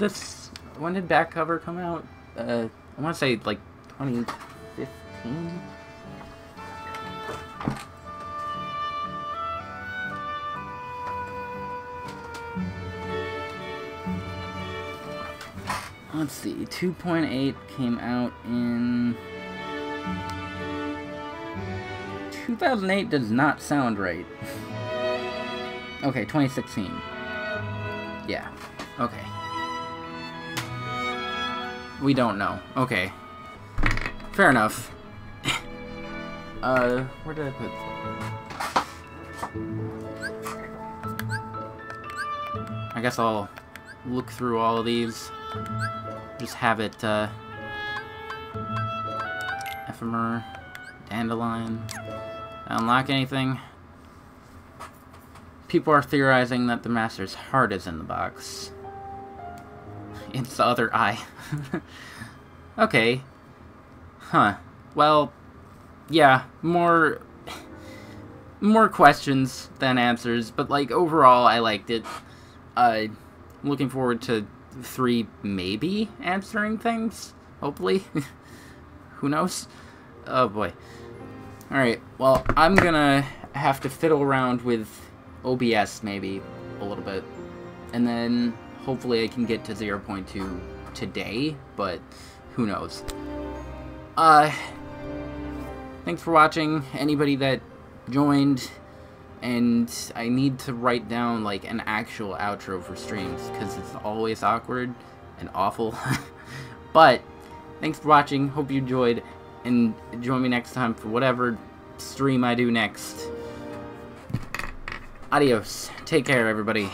back cover come out? I want to say, like, 2015? Let's see, 2.8 came out in 2008. Does not sound right. Okay, 2016. Yeah, okay. We don't know. Okay. Fair enough. Where did I put... I guess I'll look through all of these. Just have it, Ephemer, Dandelion. Unlock anything? People are theorizing that the Master's heart is in the box. It's the other eye. Okay. Huh. Well, yeah, more questions than answers, but, like, overall, I liked it. Looking forward to 3 maybe answering things, hopefully. Who knows? Oh boy. Alright, well, I'm gonna have to fiddle around with OBS maybe a little bit, and then hopefully I can get to 0.2 today, but who knows. Thanks for watching, anybody that joined, and I need to write down, like, an actual outro for streams, because it's always awkward and awful. But, thanks for watching, hope you enjoyed, and join me next time for whatever stream I do next. Adios. Take care, everybody.